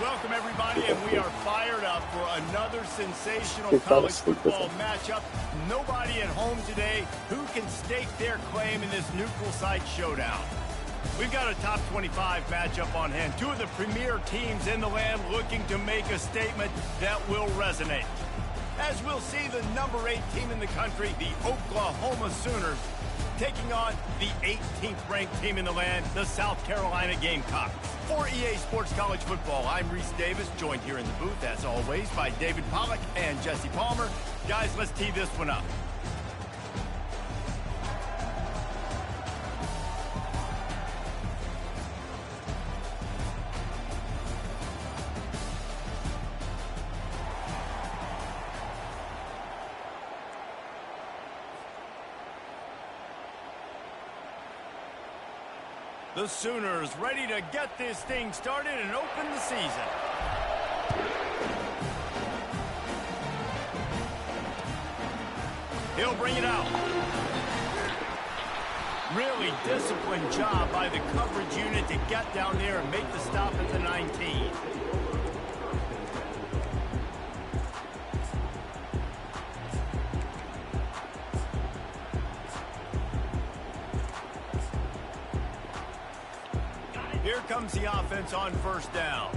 Welcome, everybody, and we are fired up for another sensational college football matchup. Nobody at home today who can stake their claim in this neutral site showdown. We've got a top 25 matchup on hand. Two of the premier teams in the land looking to make a statement that will resonate. As we'll see, the number 8 team in the country, the Oklahoma Sooners, taking on the 18th ranked team in the land, the South Carolina Gamecocks. For EA Sports College Football, I'm Reese Davis, joined here in the booth, as always, by David Pollack and Jesse Palmer. Guys, let's tee this one up. The Sooners ready to get this thing started and open the season. He'll bring it out. Really disciplined job by the coverage unit to get down there and make the stop at the 19. Here comes the offense on first down.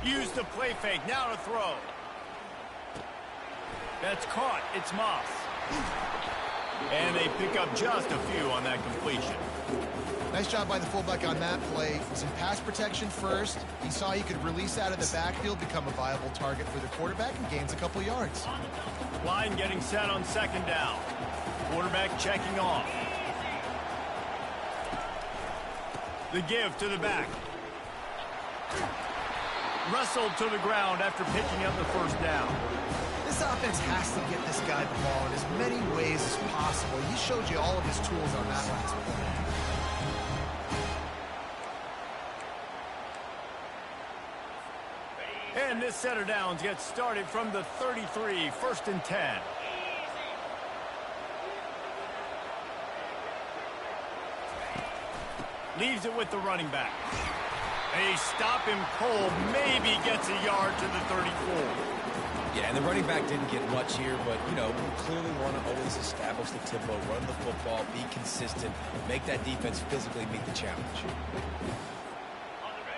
Use the play fake, now to throw. That's caught, it's Moss. And they pick up just a few on that completion. Nice job by the fullback on that play. Some pass protection first. He saw he could release out of the backfield, become a viable target for the quarterback, and gains a couple yards. Line getting set on second down. Quarterback checking off. The give to the back. Wrestled to the ground after picking up the first down. This offense has to get this guy the ball in as many ways as possible. He showed you all of his tools on that last play. And this set of downs gets started from the 33, 1st and 10. Leaves it with the running back. They stop him cold, maybe gets a yard to the 34. Yeah, and the running back didn't get much here, but, you know, we clearly want to always establish the tempo, run the football, be consistent, make that defense physically meet the challenge.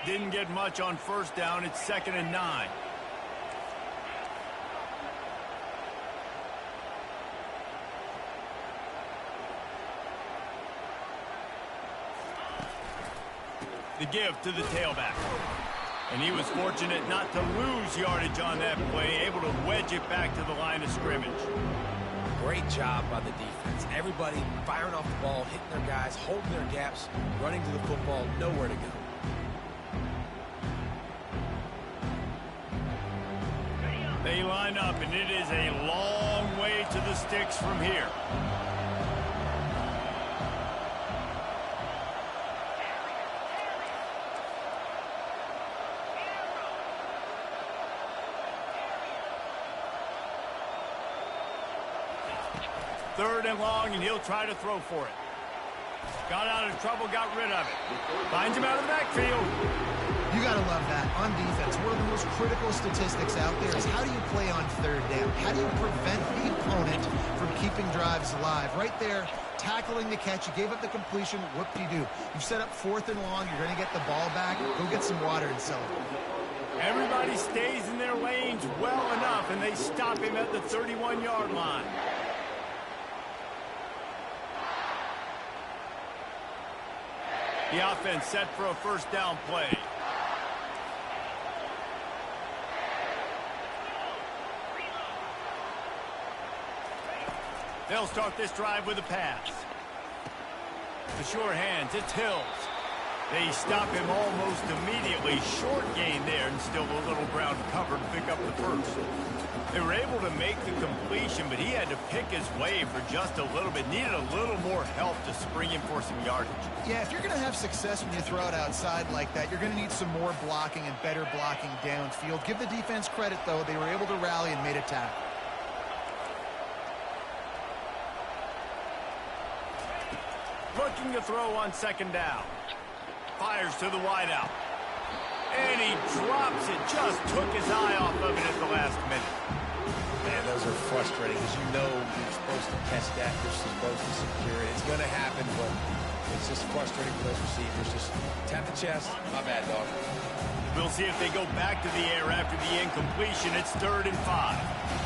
Didn't get much on first down. It's 2nd and 9. The give to the tailback. And he was fortunate not to lose yardage on that play, able to wedge it back to the line of scrimmage. Great job by the defense. Everybody firing off the ball, hitting their guys, holding their gaps, running to the football, nowhere to go. They line up, and it is a long way to the sticks from here. Third and long, and he'll try to throw for it. Got out of trouble, got rid of it. Finds him out of the backfield. You got to love that. On defense, one of the most critical statistics out there is how do you play on third down? How do you prevent the opponent from keeping drives alive? Right there, tackling the catch. You gave up the completion. What do? You've set up 4th and long. You're going to get the ball back. Go get some water and celebrate. Everybody stays in their lanes well enough, and they stop him at the 31-yard line. The offense set for a first down play. They'll start this drive with a pass. The sure hands, it's Hills. They stop him almost immediately. Short gain there, and still a little ground cover to pick up the first. They were able to make the completion, but he had to pick his way for just a little bit. Needed a little more help to spring him for some yardage. Yeah, if you're going to have success when you throw it outside like that, you're going to need some more blocking and better blocking downfield. Give the defense credit, though. They were able to rally and made a tackle. Looking to throw on second down. Fires to the wideout. And he drops it. Just took his eye off of it at the last minute. Man, those are frustrating because you know you're supposed to catch that. You're supposed to secure it. It's going to happen, but it's just frustrating for those receivers. Just tap the chest. My bad, dog. We'll see if they go back to the air after the incompletion. It's 3rd and 5.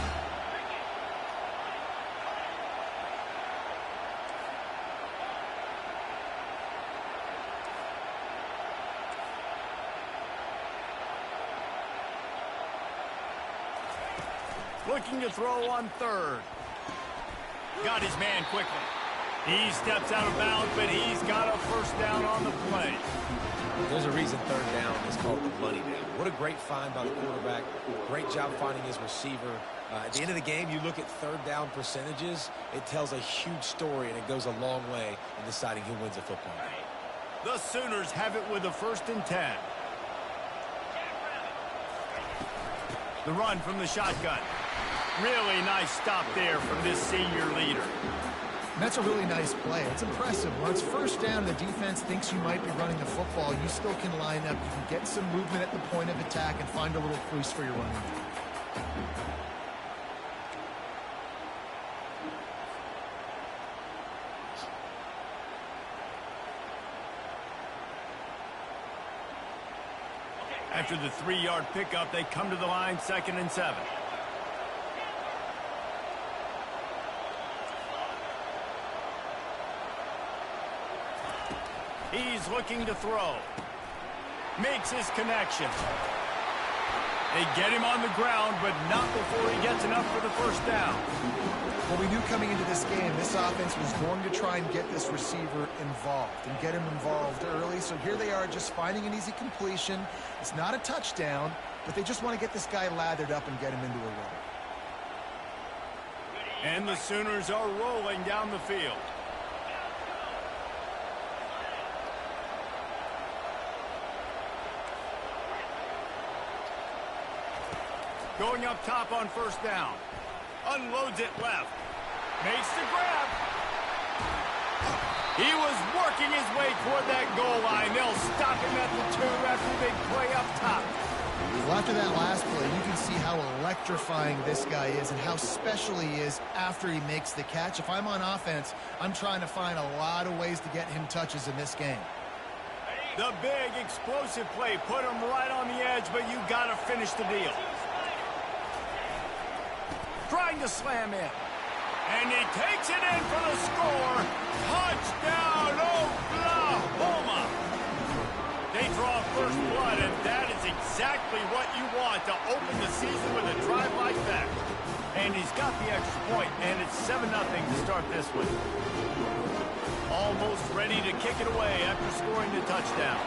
Looking to throw on 3rd. Got his man quickly. He steps out of bounds, but he's got a first down on the play. There's a reason 3rd down is called the money down. What a great find by the quarterback. Great job finding his receiver. At the end of the game, you look at 3rd down percentages. It tells a huge story, and it goes a long way in deciding who wins a football game. The Sooners have it with a 1st and 10. The run from the shotgun. Really nice stop there from this senior leader. And that's a really nice play. It's impressive. Once first down, the defense thinks you might be running the football. You still can line up. You can get some movement at the point of attack and find a little crease for your running back. After the 3-yard pickup, they come to the line, 2nd and 7. He's looking to throw. Makes his connection. They get him on the ground, but not before he gets enough for the first down. Well, we knew coming into this game, this offense was going to try and get this receiver involved and get him involved early. So here they are just finding an easy completion. It's not a touchdown, but they just want to get this guy lathered up and get him into a roll. And the Sooners are rolling down the field. Going up top on first down. Unloads it left. Makes the grab. He was working his way toward that goal line. They'll stop him at the 2 after the big play up top. Well, after that last play, you can see how electrifying this guy is and how special he is after he makes the catch. If I'm on offense, I'm trying to find a lot of ways to get him touches in this game. The big explosive play put him right on the edge, but you got to finish the deal. Trying to slam in. And he takes it in for the score. Touchdown, Oklahoma. They draw first blood, and that is exactly what you want to open the season with a drive like that. And he's got the extra point, and it's 7-0 to start this one. Almost ready to kick it away after scoring the touchdown.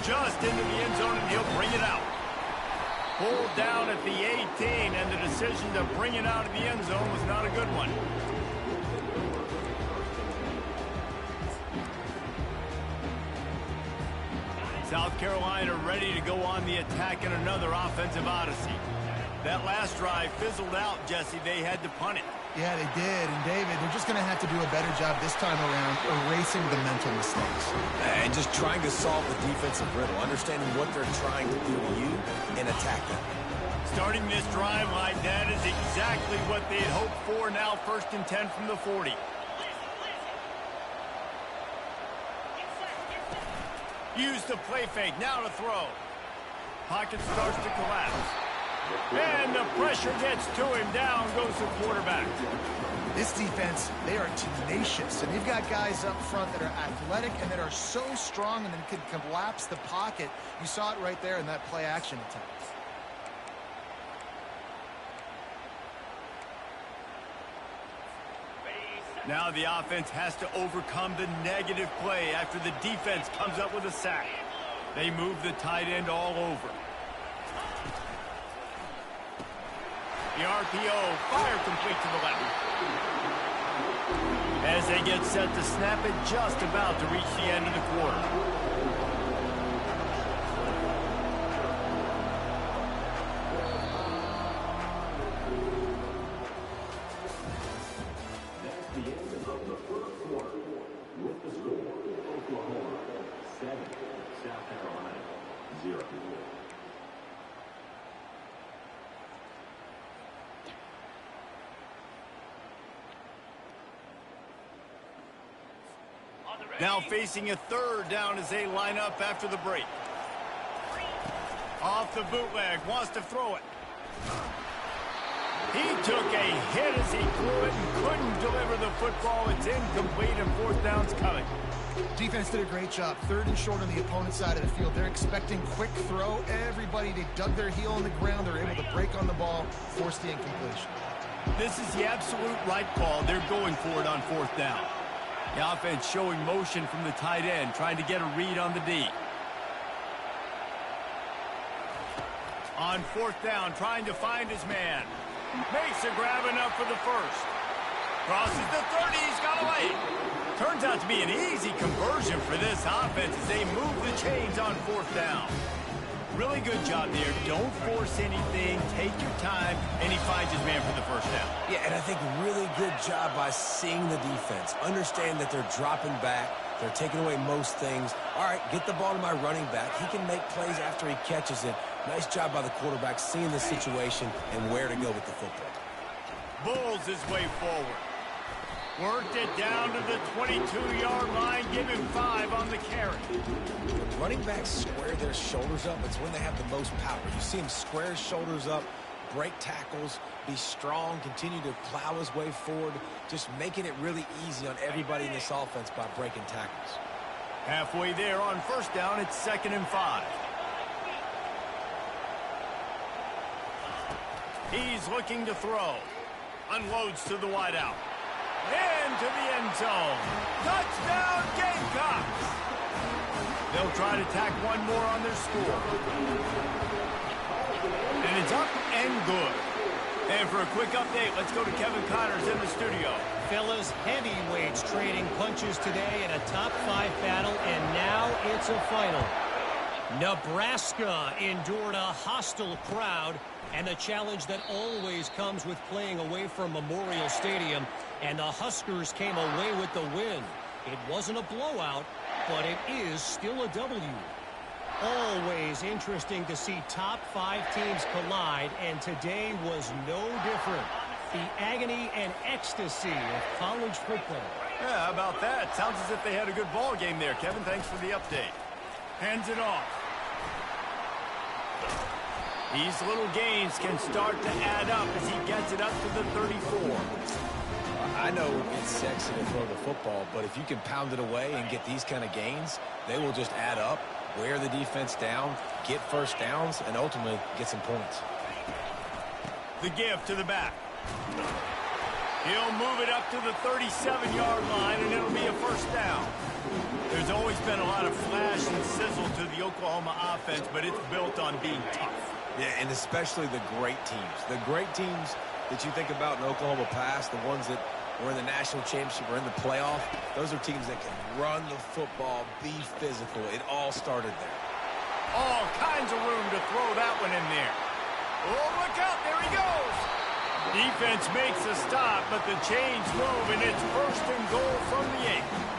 Just into the end zone, and he'll bring it out. Pulled down at the 18, and the decision to bring it out of the end zone was not a good one. South Carolina ready to go on the attack in another offensive odyssey. That last drive fizzled out, Jesse. They had to punt it. Yeah, they did. And, David, they're just going to have to do a better job this time around erasing the mental mistakes. And just trying to solve the defensive riddle, understanding what they're trying to do to you and attack them. Starting this drive like that is exactly what they had hoped for. Now 1st and 10 from the 40. Use the play fake. Now to throw. Pocket starts to collapse. And the pressure gets to him. Down goes the quarterback. This defense, they are tenacious. And they've got guys up front that are athletic and that are so strong and that can collapse the pocket. You saw it right there in that play action attempt. Now the offense has to overcome the negative play after the defense comes up with a sack. They move the tight end all over. The RPO, fire complete to the left. As they get set to snap it, just about to reach the end of the quarter. Now facing a third down as they line up after the break. Off the bootleg, wants to throw it. He took a hit as he threw it and couldn't deliver the football. It's incomplete and fourth down's coming. Defense did a great job. Third and short on the opponent's side of the field. They're expecting quick throw. Everybody, they dug their heel on the ground. They're able to break on the ball, force the incompletion. This is the absolute right call. They're going for it on fourth down. The offense showing motion from the tight end, trying to get a read on the D. On fourth down, trying to find his man. Makes a grab enough for the first. Crosses the 30, he's got away. Turns out to be an easy conversion for this offense as they move the chains on fourth down. Really good job there. Don't force anything. Take your time, and he finds his man for the first down. Yeah, and I think really good job by seeing the defense. Understand that they're dropping back. They're taking away most things. All right, get the ball to my running back. He can make plays after he catches it. Nice job by the quarterback seeing the situation and where to go with the football. Bulls his way forward. Worked it down to the 22-yard line. Give him 5 on the carry. When running backs square their shoulders up, it's when they have the most power. You see him square his shoulders up, break tackles, be strong, continue to plow his way forward, just making it really easy on everybody in this offense by breaking tackles. Halfway there on first down, it's 2nd and 5. He's looking to throw. Unloads to the wideout. Into the end zone. Touchdown, Gamecocks! They'll try to tack one more on their score. And it's up and good. And for a quick update, let's go to Kevin Connors in the studio. Fellas, heavyweights trading punches today in a top 5 battle, and now it's a final. Nebraska endured a hostile crowd and the challenge that always comes with playing away from Memorial Stadium, and the Huskers came away with the win. It wasn't a blowout, but it is still a W. Always interesting to see top 5 teams collide, and today was no different. The agony and ecstasy of college football. Yeah, how about that? Sounds as if they had a good ball game there. Kevin, thanks for the update. Hands it off. These little gains can start to add up as he gets it up to the 34. I know it's sexy to throw the football, but if you can pound it away and get these kind of gains, they will just add up, wear the defense down, get first downs, and ultimately get some points. The give to the back. He'll move it up to the 37-yard line, and it'll be a first down. There's always been a lot of flash and sizzle to the Oklahoma offense, but it's built on being tough. Yeah, and especially the great teams. The great teams that you think about in Oklahoma past, the ones that were in the national championship or in the playoff, those are teams that can run the football, be physical. It all started there. All kinds of room to throw that one in there. Oh, look out, there he goes. Defense makes a stop, but the chains move, and it's 1st and goal from the 8.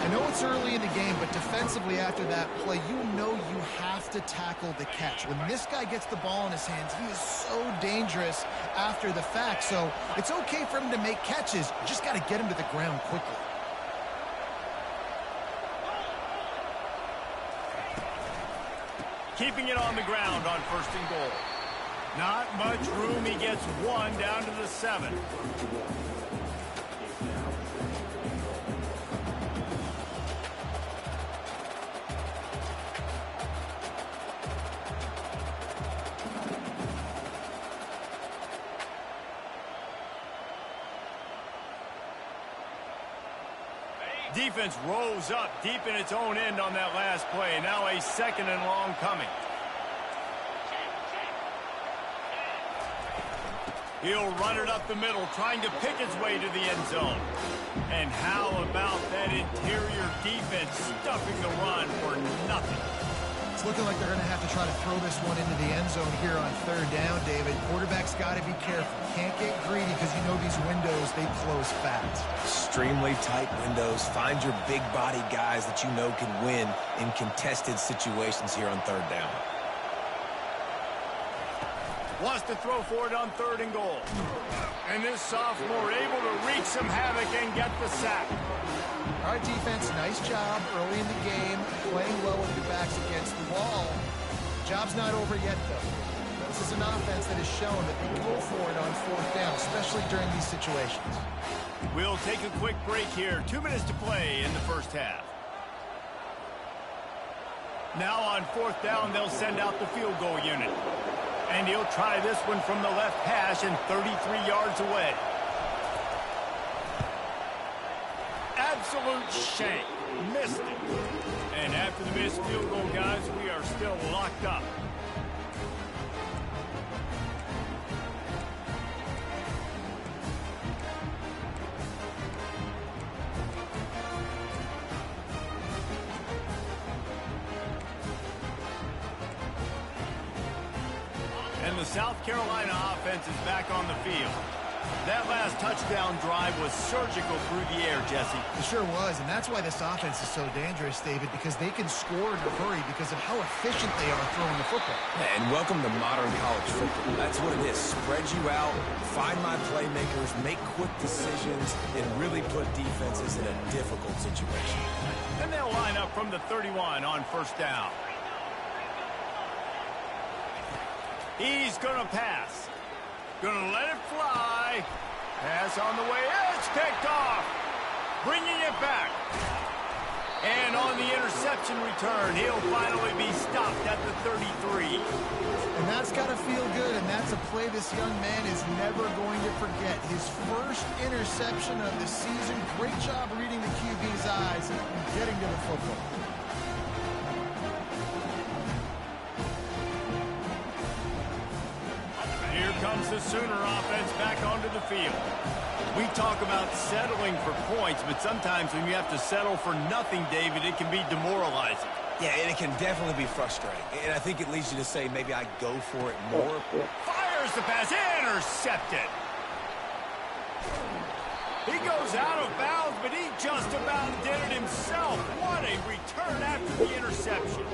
I know it's early in the game, but defensively after that play, you know you have to tackle the catch. When this guy gets the ball in his hands, he is so dangerous after the fact. So it's okay for him to make catches. You just got to get him to the ground quickly. Keeping it on the ground on 1st and goal. Not much room. He gets 1 down to the 7. Defense rolls up deep in its own end on that last play. Now a 2nd and long coming. He'll run it up the middle, trying to pick his way to the end zone. And how about that interior defense stuffing the run for nothing? It's looking like they're going to have to try to throw this one into the end zone here on 3rd down, David. Quarterback's got to be careful. Can't get greedy because you know these windows, they close fast. Extremely tight windows. Find your big body guys that you know can win in contested situations here on 3rd down. Wants to throw for it on 3rd and goal. And this sophomore able to wreak some havoc and get the sack. All right, defense, nice job early in the game, playing well with your backs against the wall. Job's not over yet, though. This is an offense that has shown that they go for it on fourth down, especially during these situations. We'll take a quick break here. 2 minutes to play in the first half. Now on fourth down, they'll send out the field goal unit. And he'll try this one from the left hash and 33 yards away. Absolute shank. Missed it. And after the missed field goal, guys, we are still locked up. And the South Carolina offense is back on the field. That last touchdown drive was surgical through the air, Jesse. It sure was, and that's why this offense is so dangerous, David, because they can score in a hurry because of how efficient they are throwing the football. And welcome to modern college football. That's what it is. Spread you out, find my playmakers, make quick decisions, and really put defenses in a difficult situation. And they'll line up from the 31 on first down. He's going to pass. Going to let it fly. Pass on the way. It's picked off. Bringing it back. And on the interception return, he'll finally be stopped at the 33. And that's got to feel good, and that's a play this young man is never going to forget. His first interception of the season. Great job reading the QB's eyes and getting to the football. Here comes the Sooner offense back onto the field. We talk about settling for points, but sometimes when you have to settle for nothing, David, it can be demoralizing. Yeah, and it can definitely be frustrating. And I think it leads you to say maybe I go for it more. Fires the pass. Intercepted. He goes out of bounds, but he just about did it himself. What a return after the interception.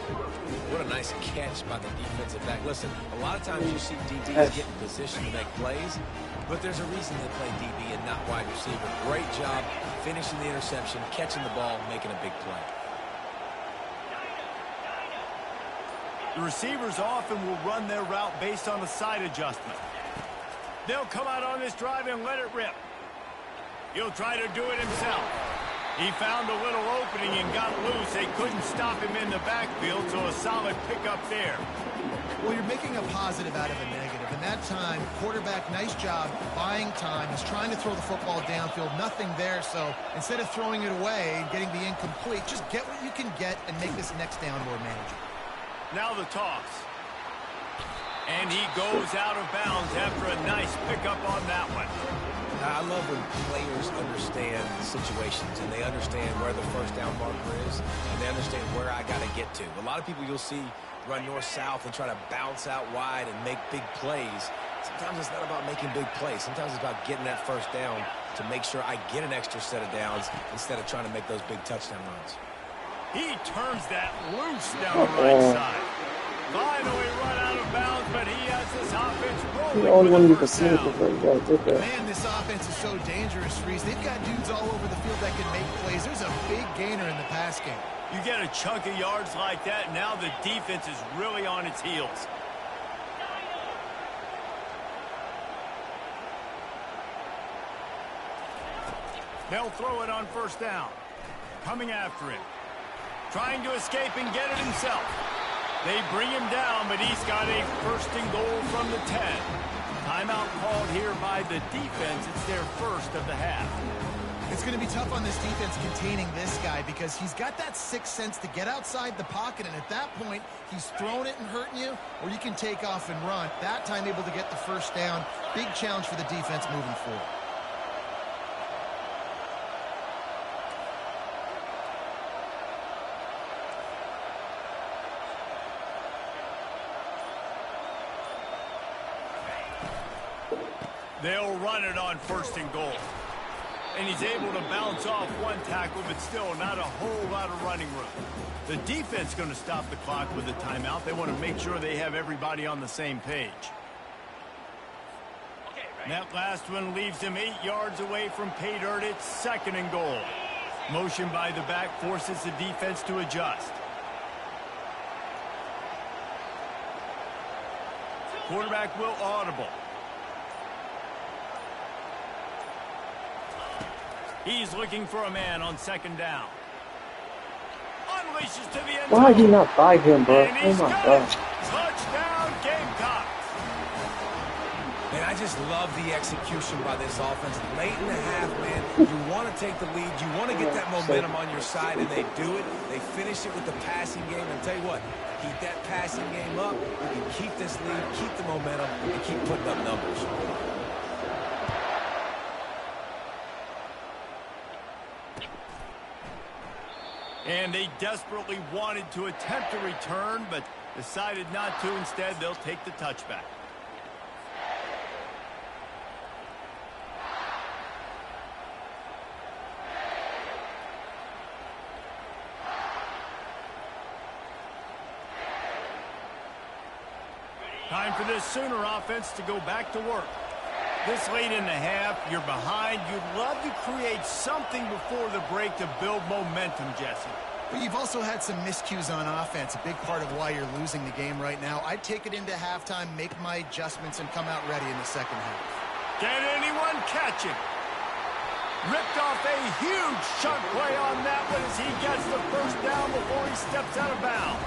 What a nice catch by the defensive back. Listen, a lot of times you see DBs get in position to make plays, but there's a reason they play DB and not wide receiver. Great job finishing the interception, catching the ball, making a big play. The receivers often will run their route based on a side adjustment. They'll come out on this drive and let it rip. He'll try to do it himself. He found a little opening and got loose. They couldn't stop him in the backfield, so a solid pickup there. Well, you're making a positive out of a negative. And that time, quarterback, nice job, buying time. He's trying to throw the football downfield. Nothing there, so instead of throwing it away and getting the incomplete, just get what you can get and make this next down more manageable. Now the toss. And he goes out of bounds after a nice pickup on that one. I love when players understand situations and they understand where the first down marker is and they understand where I got to get to. A lot of people you'll see run north-south and try to bounce out wide and make big plays. Sometimes it's not about making big plays. Sometimes it's about getting that first down to make sure I get an extra set of downs instead of trying to make those big touchdown runs. He turns that loose down the right side. Finally run out of bounds, but he has this offense rolling with a first down. Man, this offense is so dangerous, Reese. They've got dudes all over the field that can make plays. There's a big gainer in the pass game. You get a chunk of yards like that, now the defense is really on its heels. They'll throw it on first down. Coming after him. Trying to escape and get it himself. They bring him down, but he's got a first and goal from the 10. Timeout called here by the defense. It's their first of the half. It's going to be tough on this defense containing this guy because he's got that sixth sense to get outside the pocket, and at that point, he's throwing it and hurting you, or you can take off and run. That time able to get the first down. Big challenge for the defense moving forward. They'll run it on first and goal. And he's able to bounce off one tackle, but still not a whole lot of running room. The defense going to stop the clock with a timeout. They want to make sure they have everybody on the same page. That last one leaves him 8 yards away from pay dirt. It's second and goal. Motion by the back forces the defense to adjust. Quarterback will audible. He's looking for a man on second down. Unleashes to the end zone. Why did he not buy him, bro? Oh my God. Touchdown, Gamecocks. Man, I just love the execution by this offense. Late in the half, man, you want to take the lead. You want to get that momentum on your side, and they do it. They finish it with the passing game. And tell you what, keep that passing game up. We can keep this lead, keep the momentum, and keep putting up numbers. And they desperately wanted to attempt a return, but decided not to. Instead, they'll take the touchback. Time for this Sooner offense to go back to work. This late in the half, you're behind. You'd love to create something before the break to build momentum, Jesse. But you've also had some miscues on offense, a big part of why you're losing the game right now. I'd take it into halftime, make my adjustments, and come out ready in the second half. Can anyone catch him? Ripped off a huge chunk play on that one as he gets the first down before he steps out of bounds.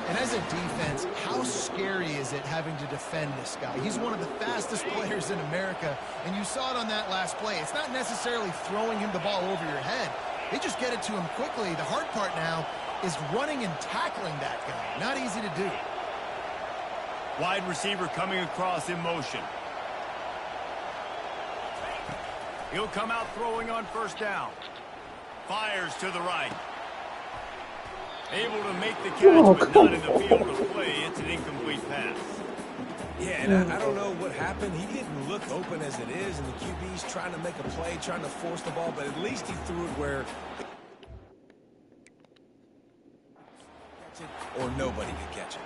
And as a defense, how scary is it having to defend this guy? He's one of the fastest players in America, and you saw it on that last play. It's not necessarily throwing him the ball over your head. They just get it to him quickly. The hard part now is running and tackling that guy. Not easy to do. Wide receiver coming across in motion. He'll come out throwing on first down. Fires to the right. Able to make the catch, but not in the field of play. It's an incomplete pass. Yeah, and I don't know what happened. He didn't look open as it is, and the QB's trying to make a play, trying to force the ball, but at least he threw it where or nobody could catch it.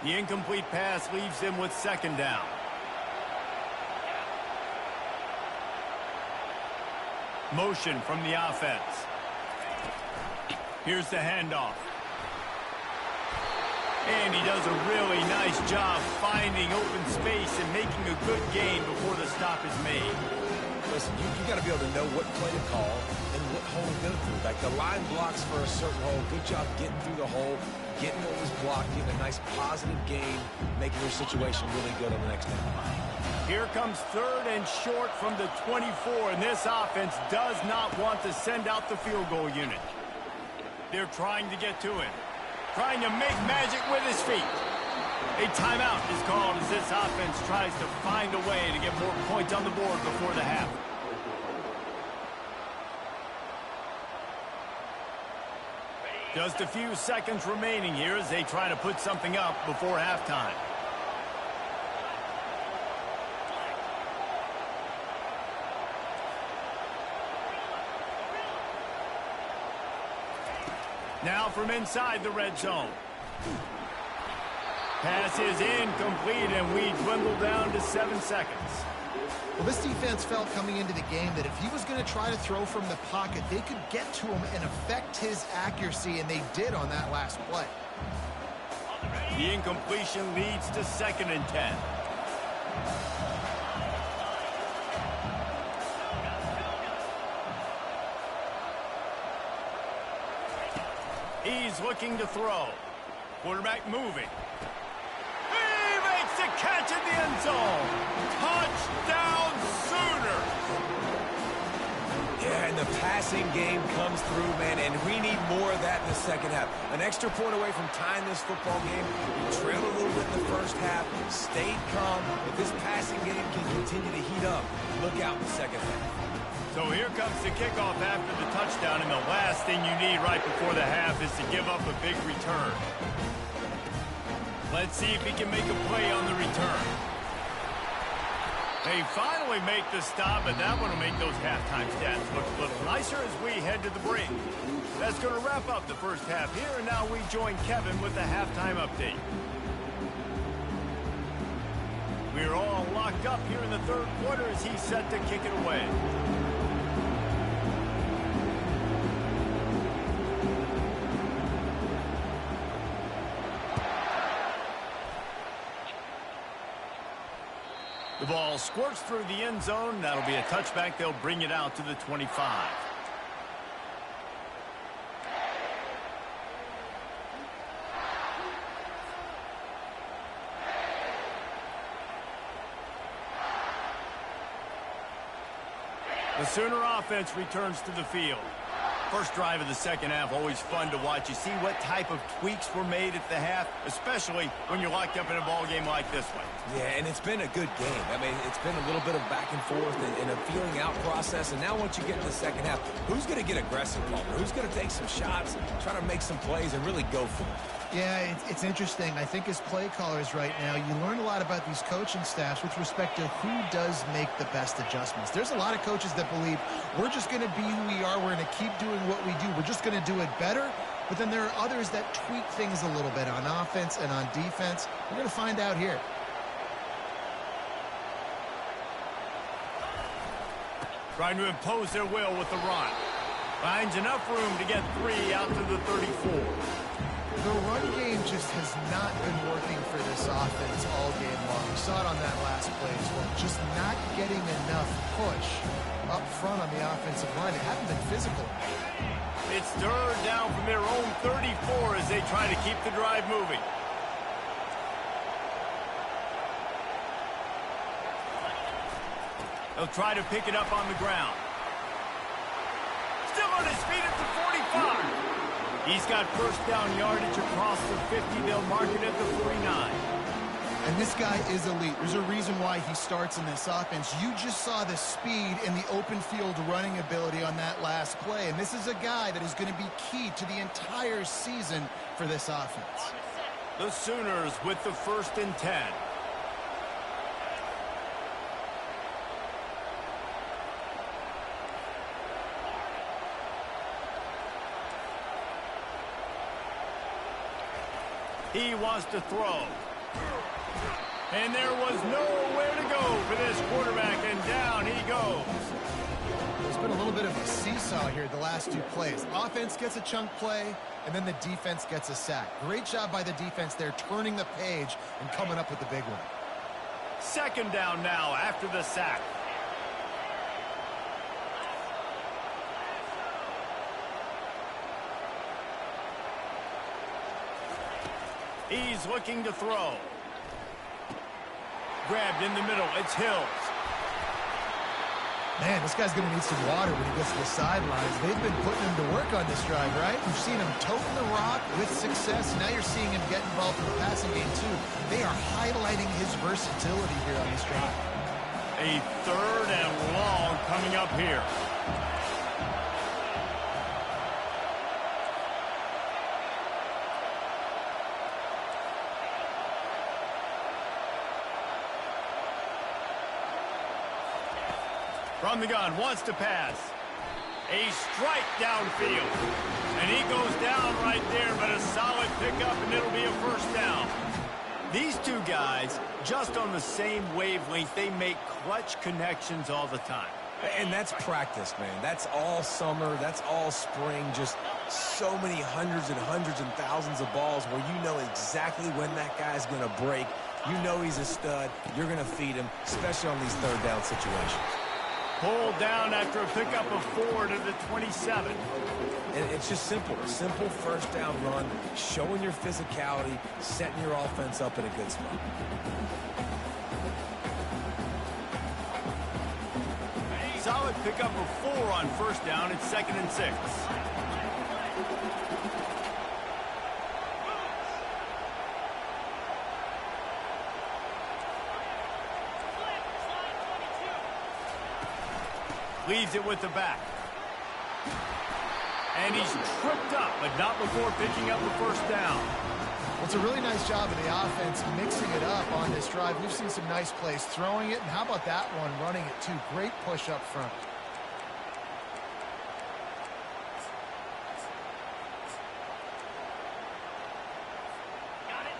The incomplete pass leaves him with second down. Motion from the offense. Here's the handoff. And he does a really nice job finding open space and making a good gain before the stop is made. Listen, you got to be able to know what play to call and what hole to go through. Like the line blocks for a certain hole. Good job getting through the hole, getting what was blocked, getting a nice positive gain, making your situation really good on the next down. Here comes third and short from the 24, and this offense does not want to send out the field goal unit. They're trying to get to him, trying to make magic with his feet. A timeout is called as this offense tries to find a way to get more points on the board before the half. Just a few seconds remaining here as they try to put something up before halftime. Now from inside the red zone. Pass is incomplete, and we dwindle down to 7 seconds. Well, this defense felt coming into the game that if he was going to try to throw from the pocket, they could get to him and affect his accuracy, and they did on that last play. The incompletion leads to 2nd and 10. He's looking to throw. Quarterback moving. He makes the catch in the end zone. Touchdown Sooners. Yeah, and the passing game comes through, man, and we need more of that in the second half. An extra point away from tying this football game. We trailed a little bit in the first half, stayed calm. If this passing game can continue to heat up, look out in the second half. So here comes the kickoff after the touchdown, and the last thing you need right before the half is to give up a big return. Let's see if he can make a play on the return. They finally make the stop, and that one will make those halftime stats look a little nicer as we head to the break. That's going to wrap up the first half here, and now we join Kevin with the halftime update. We're all locked up here in the third quarter as he's set to kick it away. The ball squirts through the end zone. That'll be a touchback. They'll bring it out to the 25. The Sooner offense returns to the field. First drive of the second half, always fun to watch. You see what type of tweaks were made at the half, especially when you're locked up in a ball game like this one. Yeah, and it's been a good game. I mean, it's been a little bit of back and forth and a feeling out process. And now once you get to the second half, who's going to get aggressive, Palmer? Who's going to take some shots, try to make some plays, and really go for it? Yeah, it's interesting. I think as play callers right now, you learn a lot about these coaching staffs with respect to who does make the best adjustments. There's a lot of coaches that believe we're just going to be who we are. We're going to keep doing what we do. We're just going to do it better. But then there are others that tweak things a little bit on offense and on defense. We're going to find out here. Trying to impose their will with the run. Finds enough room to get 3 out to the 34. The run game just has not been working for this offense all game long. We saw it on that last play as well. Just not getting enough push up front on the offensive line. They haven't been physical. It's third down from their own 34 as they try to keep the drive moving. They'll try to pick it up on the ground. Still on his feet at the 45. He's got first down yardage across the 50. They'll mark it at the 49. And this guy is elite. There's a reason why he starts in this offense. You just saw the speed and the open field running ability on that last play. And this is a guy that is going to be key to the entire season for this offense. The Sooners with the 1st and 10. He wants to throw. And there was nowhere to go for this quarterback, and down he goes. There's been a little bit of a seesaw here the last 2 plays. Offense gets a chunk play, and then the defense gets a sack. Great job by the defense there, turning the page and coming up with the big one. 2nd down now after the sack. He's looking to throw. Grabbed in the middle. It's Hills. Man, this guy's going to need some water when he gets to the sidelines. They've been putting him to work on this drive, right? You've seen him toting the rock with success. Now you're seeing him get involved in the passing game, too. They are highlighting his versatility here on this drive. A 3rd and long coming up here. From the gun, wants to pass. A strike downfield. And he goes down right there, but a solid pickup, and it'll be a 1st down. These two guys, just on the same wavelength, they make clutch connections all the time. And that's practice, man. That's all summer. That's all spring. Just so many hundreds and thousands of balls where you know exactly when that guy's going to break. You know he's a stud. You're going to feed him, especially on these 3rd down situations. Pulled down after a pickup of 4 to the 27. And it's just simple. A simple 1st down run, showing your physicality, setting your offense up in a good spot. Solid pickup of 4 on 1st down. It's 2nd and 6. Leaves it with the back. And he's tripped up, but not before picking up the 1st down. Well, it's a really nice job of the offense mixing it up on this drive. We've seen some nice plays throwing it, and how about that one running it too? Great push up front.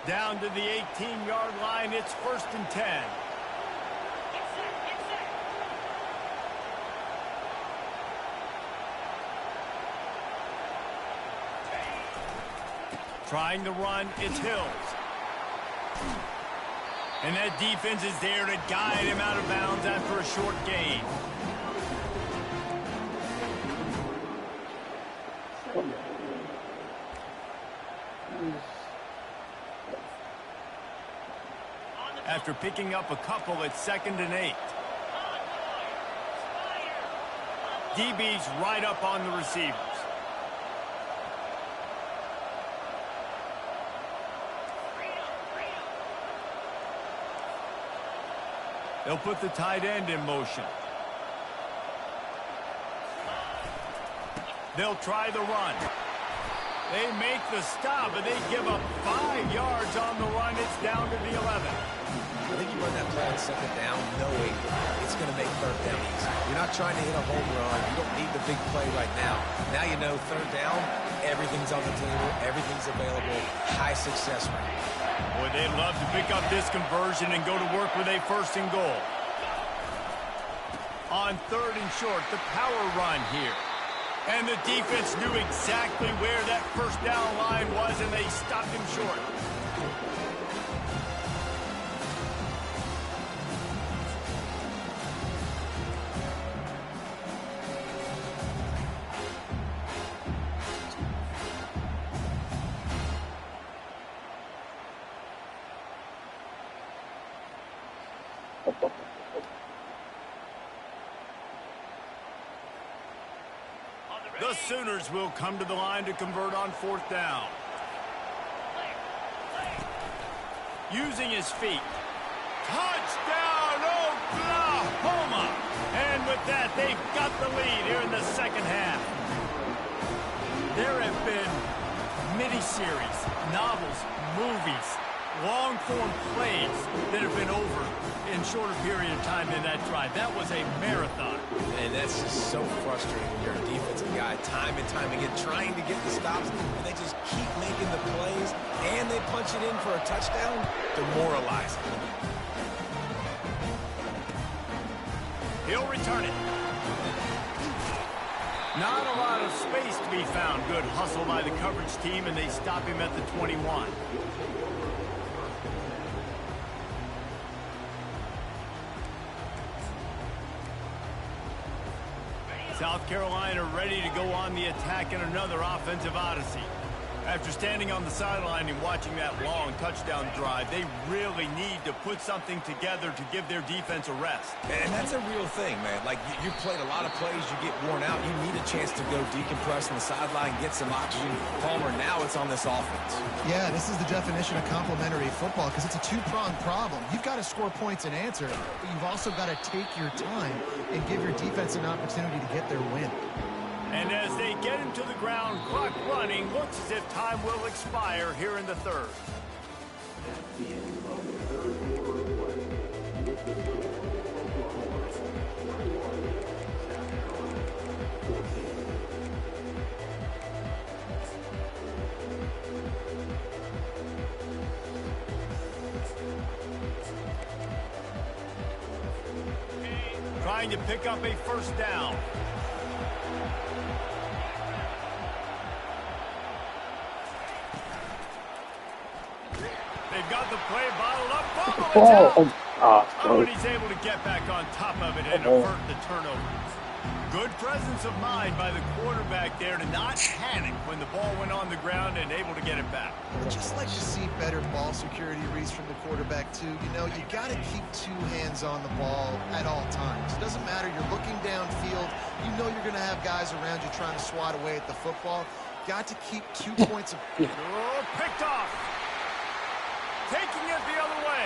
Down to the 18-yard line, it's 1st and 10. Trying to run, it's Hills. And that defense is there to guide him out of bounds after a short gain. After picking up a couple at 2nd and 8. DB's right up on the receivers. They'll put the tight end in motion. They'll try the run. They make the stop, but they give up 5 yards on the run. It's down to the 11. I think you run that play on 2nd down knowing it's going to make 3rd down easy. You're not trying to hit a home run. You don't need the big play right now. Now you know 3rd down, everything's on the table, everything's available, high success rate. Boy, they'd love to pick up this conversion and go to work with a 1st and goal. On 3rd and short, the power run here. And the defense knew exactly where that 1st down line was, and they stopped him short. The Sooners will come to the line to convert on 4th down. Using his feet. Touchdown, Oklahoma! And with that, they've got the lead here in the 2nd half. There have been miniseries, novels, movies, long-form plays that have been over in shorter period of time than that drive. That was a marathon. And that's just so frustrating when you're a defensive guy time and time again trying to get the stops, and they just keep making the plays, and they punch it in for a touchdown. Demoralizing. He'll return it. Not a lot of space to be found. Good hustle by the coverage team, and they stop him at the 21. South Carolina ready to go on the attack in another offensive odyssey. After standing on the sideline and watching that long touchdown drive, they really need to put something together to give their defense a rest. And that's a real thing, man. Like, you played a lot of plays, you get worn out, you need a chance to go decompress on the sideline, get some oxygen. Palmer, now it's on this offense. Yeah, this is the definition of complementary football because it's a two-pronged problem. You've got to score points and answer, but you've also got to take your time and give your defense an opportunity to get their win. And as they get him to the ground, clock running, looks as if time will expire here in the 3rd. Trying to pick up a 1st down. They've got the play bottled up. But he's able to get back on top of it and avert the turnover. Good presence of mind by the quarterback there to not panic when the ball went on the ground and able to get it back. I'd just like to see better ball security reads from the quarterback, too. You know, you got to keep 2 hands on the ball at all times. It doesn't matter. You're looking downfield. You know you're going to have guys around you trying to swat away at the football. Got to keep 2 points of... Picked off. Taking it the other way.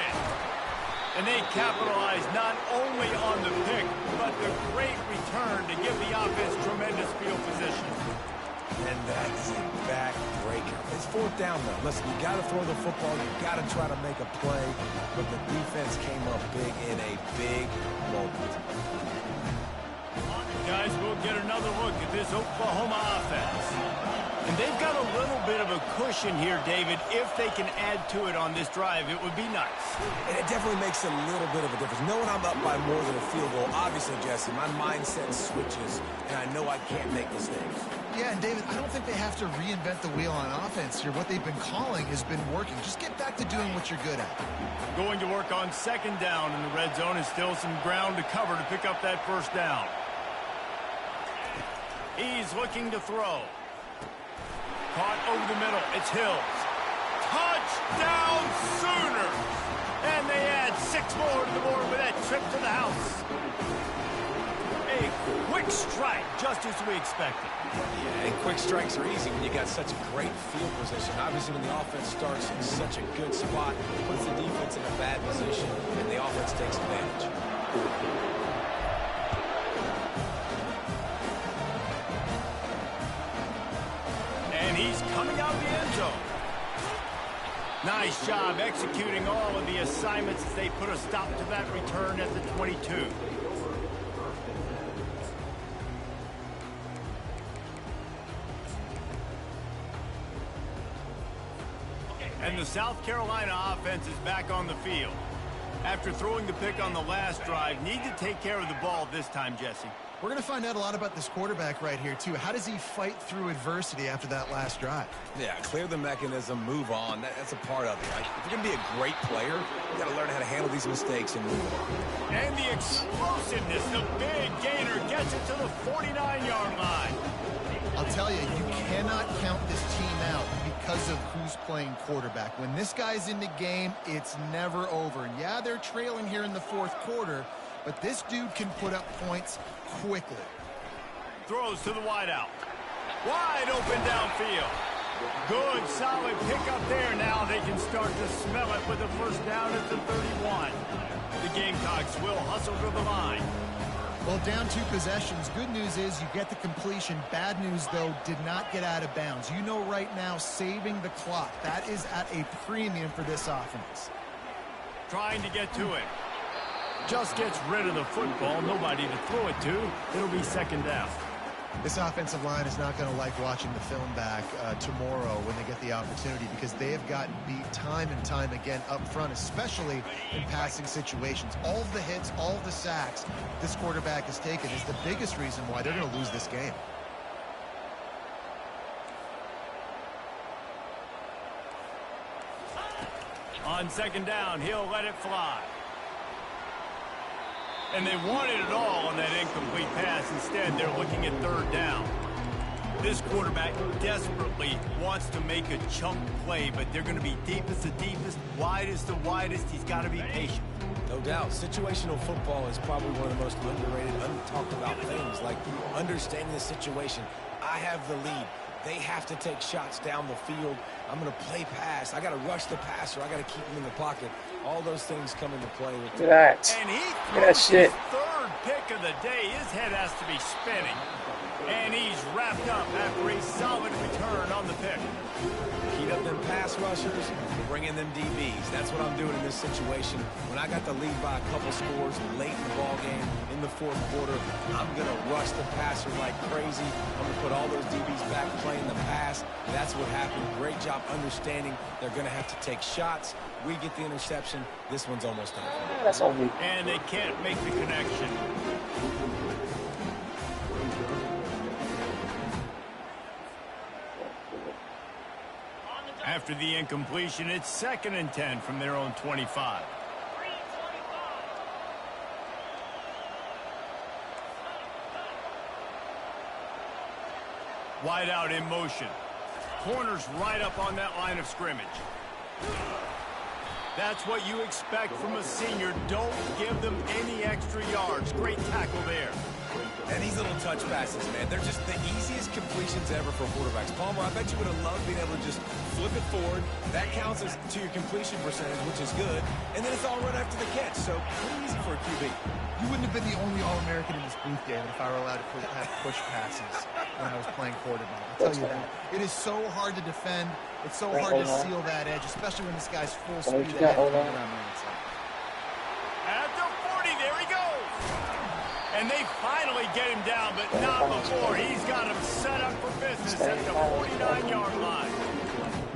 And they capitalize not only on the pick, but the great return to give the offense tremendous field position. And that's a backbreaker. It's 4th down, though. Listen, you got to throw the football. You got to try to make a play. But the defense came up big in a big moment. Guys, we'll get another look at this Oklahoma offense. And they've got a little bit of a cushion here, David. If they can add to it on this drive, it would be nice. And it definitely makes a little bit of a difference. Knowing I'm up by more than a field goal, obviously, Jesse, my mindset switches, and I know I can't make mistakes. Yeah, and David, I don't think they have to reinvent the wheel on offense here. What they've been calling has been working. Just get back to doing what you're good at. Going to work on second down in the red zone, is still some ground to cover to pick up that first down. He's looking to throw. Caught over the middle. It's Hills. Touchdown Sooners! And they add 6 more to the board with that trip to the house. A quick strike, just as we expected. Yeah, and quick strikes are easy when you got such a great field position. Obviously, when the offense starts in such a good spot, it puts the defense in a bad position, and the offense takes advantage. And he's coming out of the end zone. Nice job executing all of the assignments as they put a stop to that return at the 22. And the South Carolina offense is back on the field. After throwing the pick on the last drive, need to take care of the ball this time, Jesse. We're going to find out a lot about this quarterback right here, too. How does he fight through adversity after that last drive? Yeah, clear the mechanism, move on. That's a part of it. Right? If you're going to be a great player, you got to learn how to handle these mistakes and move on. And the explosiveness, the big gainer gets it to the 49-yard line. I'll tell you, you cannot count this team out because of who's playing quarterback. When this guy's in the game, it's never over. And yeah, they're trailing here in the fourth quarter, but this dude can put up points quickly. Throws to the wideout. Wide open downfield. Good, solid pickup there. Now they can start to smell it with the first down at the 31. The Gamecocks will hustle to the line. Well, down 2 possessions. Good news is you get the completion. Bad news, though, did not get out of bounds. You know right now, saving the clock. That is at a premium for this offense. Trying to get to it. Just gets rid of the football. Nobody to throw it to. It'll be second down. This offensive line is not going to like watching the film back tomorrow when they get the opportunity, because they have gotten beat time and time again up front, especially in passing situations. All of the hits, all of the sacks this quarterback has taken is the biggest reason why they're going to lose this game. On second down, he'll let it fly. And they wanted it all on that incomplete pass. Instead, they're looking at third down. This quarterback desperately wants to make a chunk play, but they're going to be deepest to deepest, widest to widest. He's got to be patient. No doubt. Situational football is probably one of the most underrated, untalked about things, like understanding the situation. I have the lead. They have to take shots down the field. I'm going to play pass. I got to rush the passer. I got to keep him in the pocket. All those things come into play. Look at that. And he throws his third pick of the day. His head has to be spinning. And he's wrapped up after a solid return on the pick. Heat up them pass rushers, bring in them DBs. That's what I'm doing in this situation. When I got the lead by a couple scores late in the ball game, in the fourth quarter, I'm going to rush the passer like crazy. I'm going to put all those DBs back playing the pass. That's what happened. Great job understanding they're going to have to take shots. We get the interception. This one's almost done. That's on me. And they can't make the connection. After the incompletion, it's 2nd and 10 from their own 25. Wide out in motion. Corners right up on that line of scrimmage. That's what you expect from a senior. Don't give them any extra yards. Great tackle there. And these little touch passes, man, they're just the easiest completions ever for quarterbacks. Palmer, I bet you would have loved being able to just flip it forward. That counts as to your completion percentage, which is good. And then it's all run after the catch, so pretty easy for a QB. You wouldn't have been the only All-American in this booth, David, if I were allowed to have push passes when I was playing quarterback. I'll tell you that. It is so hard to defend. It's so hard to seal that edge, especially when this guy's full speed ahead around the inside. At the 40, there he goes. And they finally get him down, but not before. He's got him set up for business at the 49-yard line.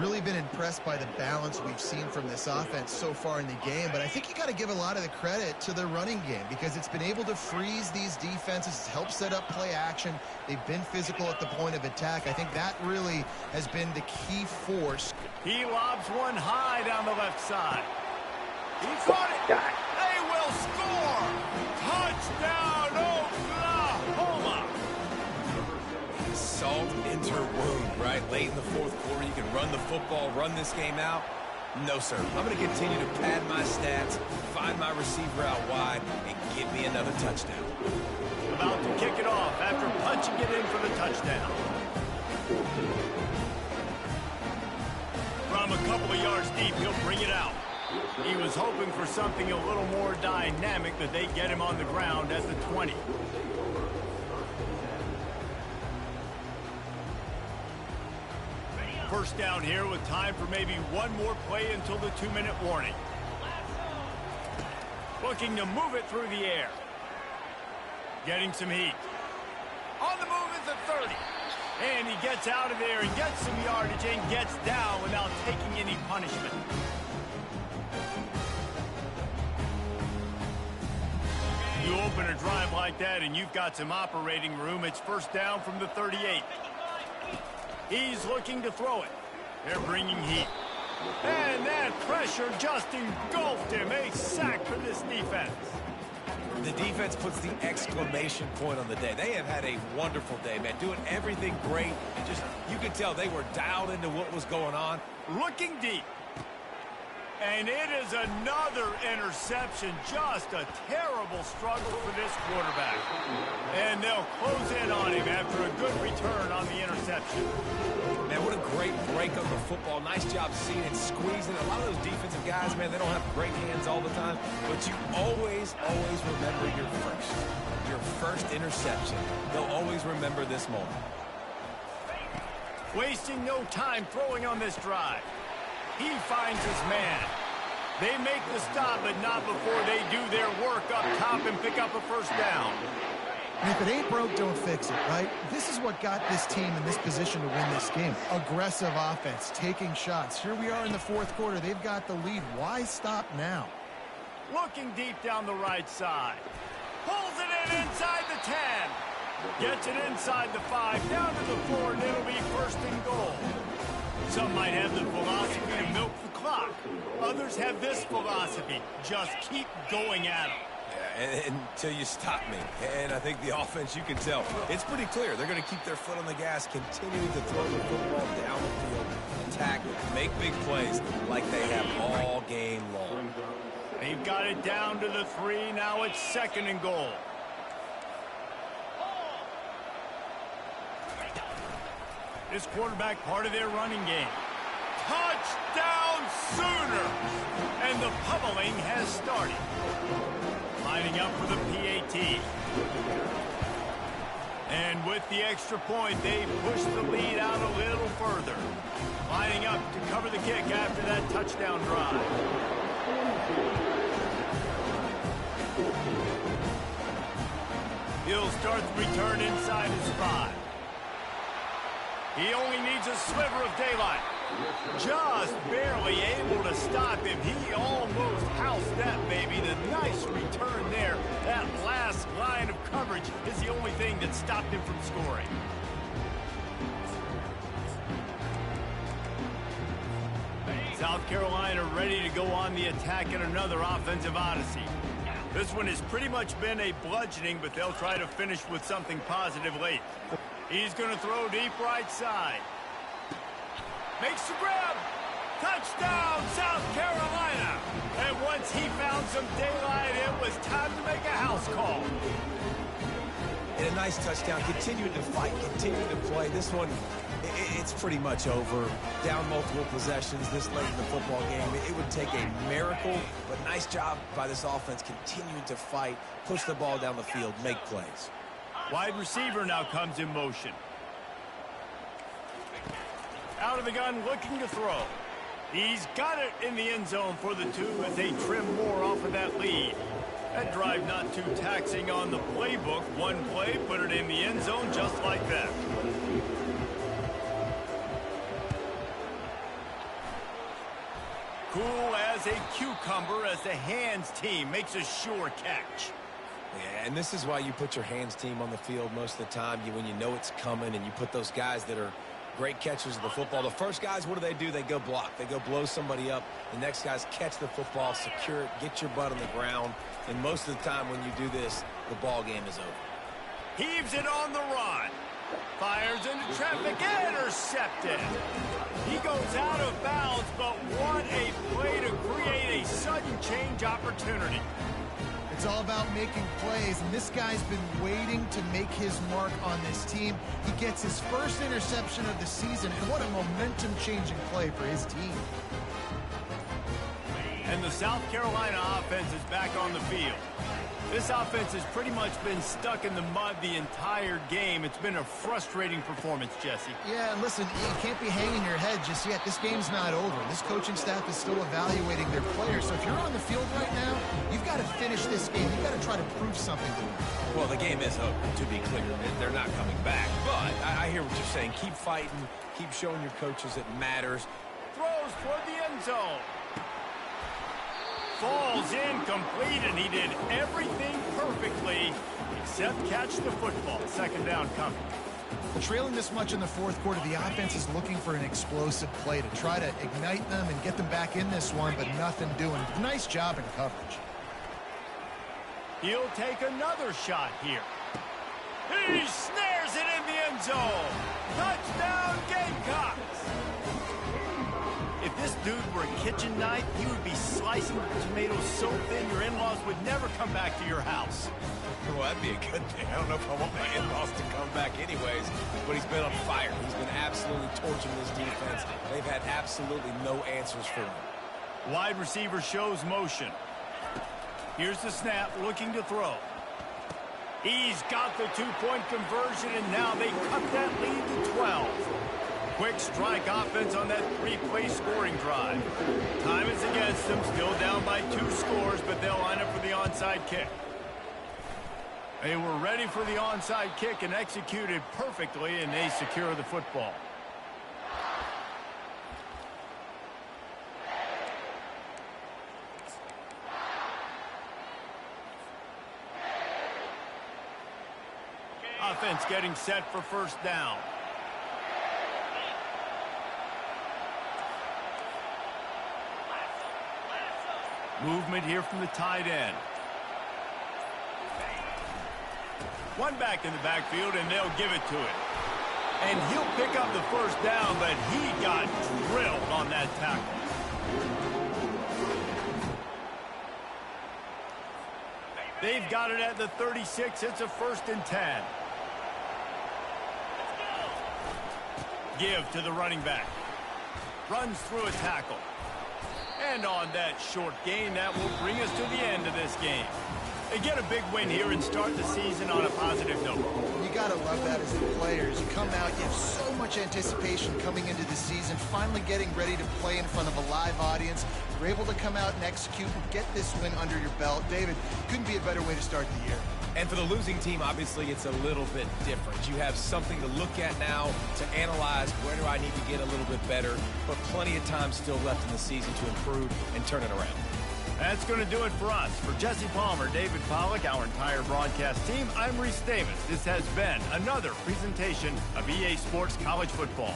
Really been impressed by the balance we've seen from this offense so far in the game, but I think you got to give a lot of the credit to their running game because it's been able to freeze these defenses. It's helped set up play action. They've been physical at the point of attack. I think that really has been the key force. He lobs one high down the left side. He's on it. They will score. Touchdown, Oklahoma. Salt into wound, right? Late in the fourth quarter, you can run the football, run this game out. No, sir. I'm going to continue to pad my stats, find my receiver out wide, and give me another touchdown. About to kick it off after punching it in for the touchdown. From a couple of yards deep, he'll bring it out. He was hoping for something a little more dynamic, that they get him on the ground at the 20. First down here with time for maybe one more play until the 2-minute warning. Looking to move it through the air. Getting some heat. On the move at the 30. And he gets out of there and gets some yardage and gets down without taking any punishment. You open a drive like that and you've got some operating room. It's first down from the 38. He's looking to throw it. They're bringing heat. And that pressure just engulfed him. A sack for this defense. The defense puts the exclamation point on the day. They have had a wonderful day, man. Doing everything great. And just, you could tell they were dialed into what was going on. Looking deep. And it is another interception. Just a terrible struggle for this quarterback. And they'll close in on him after a good return on the interception. Man, what a great break on the football. Nice job seeing it, squeezing. A lot of those defensive guys, man, they don't have great hands all the time. But you always remember your first interception. They'll always remember this moment. Wasting no time throwing on this drive. He finds his man. They make the stop, but not before they do their work up top and pick up a first down. And if it ain't broke, don't fix it, right? This is what got this team in this position to win this game. Aggressive offense, taking shots. Here we are in the fourth quarter. They've got the lead. Why stop now? Looking deep down the right side. Pulls it in inside the 10. Gets it inside the 5, down to the 4, and it'll be first and goal. Some might have the philosophy to milk the clock. Others have this philosophy. Just keep going at them. Yeah, until you stop me. And I think the offense, you can tell, it's pretty clear. They're going to keep their foot on the gas, continuing to throw the football down the field, attack, make big plays like they have all game long. They've got it down to the 3. Now it's second and goal. This quarterback part of their running game. Touchdown Sooners! And the pummeling has started. Lining up for the PAT. And with the extra point, they push the lead out a little further. Lining up to cover the kick after that touchdown drive. He'll start the return inside his 5. He only needs a sliver of daylight. Just barely able to stop him. He almost housed that baby. The nice return there. That last line of coverage is the only thing that stopped him from scoring. South Carolina ready to go on the attack in another offensive odyssey. This one has pretty much been a bludgeoning, but they'll try to finish with something positive late. He's going to throw deep right side. Makes the grab. Touchdown, South Carolina. And once he found some daylight, it was time to make a house call. And a nice touchdown. Continuing to fight, continuing to play. This one, it's pretty much over. Down multiple possessions this late in the football game. It would take a miracle, but nice job by this offense continuing to fight, push the ball down the field, make plays. Wide receiver now comes in motion. Out of the gun, looking to throw. He's got it in the end zone for the 2 as they trim more off of that lead. That drive not too taxing on the playbook. One play, put it in the end zone just like that. Cool as a cucumber as the hands team makes a sure catch. Yeah, and this is why you put your hands team on the field most of the time when you know it's coming, and you put those guys that are great catchers of the football. The first guys, what do? They go block. They go blow somebody up. The next guys catch the football, secure it, get your butt on the ground. And most of the time when you do this, the ball game is over. Heaves it on the run. Fires into traffic, intercepted. He goes out of bounds, but what a play to create a sudden change opportunity. It's all about making plays, and this guy's been waiting to make his mark on this team. He gets his first interception of the season, and what a momentum-changing play for his team. And the South Carolina offense is back on the field. This offense has pretty much been stuck in the mud the entire game. It's been a frustrating performance, Jesse. Yeah, and listen, you can't be hanging your head just yet. This game's not over. This coaching staff is still evaluating their players. So if you're on the field right now, you've got to finish this game. You've got to try to prove something to them. Well, the game is over, to be clear. They're not coming back. But I hear what you're saying. Keep fighting. Keep showing your coaches it matters. Throws toward the end zone. Falls incomplete, and he did everything perfectly except catch the football. Second down coming. Trailing this much in the fourth quarter, the offense is looking for an explosive play to try to ignite them and get them back in this one, but nothing doing. Nice job in coverage. He'll take another shot here. He snares it in the end zone. Touchdown, Gamecocks. If this dude were a kitchen knife, he would be slicing tomatoes so thin your in-laws would never come back to your house. Well, that'd be a good thing. I don't know if I want my in-laws to come back anyways, but he's been on fire. He's been absolutely torching this defense. They've had absolutely no answers for him. Wide receiver shows motion. Here's the snap, looking to throw. He's got the two-point conversion, and now they cut that lead to 12. Quick strike offense on that three-play scoring drive. Time is against them, still down by 2 scores, but they'll line up for the onside kick. They were ready for the onside kick and executed perfectly, and they secure the football. Offense getting set for first down. Movement here from the tight end. One back in the backfield, and they'll give it to him. And he'll pick up the first down, but he got drilled on that tackle. They've got it at the 36. It's a 1st and 10. Give to the running back. Runs through a tackle. And on that short gain, that will bring us to the end of this game. They get a big win here and start the season on a positive note. You got to love that as the players. You come out, you have so much anticipation coming into the season, finally getting ready to play in front of a live audience. You're able to come out and execute and get this win under your belt. David, couldn't be a better way to start the year. And for the losing team, obviously, it's a little bit different. You have something to look at now, to analyze where do I need to get a little bit better, but plenty of time still left in the season to improve and turn it around. That's going to do it for us. For Jesse Palmer, David Pollack, our entire broadcast team, I'm Reese Davis. This has been another presentation of EA Sports College Football.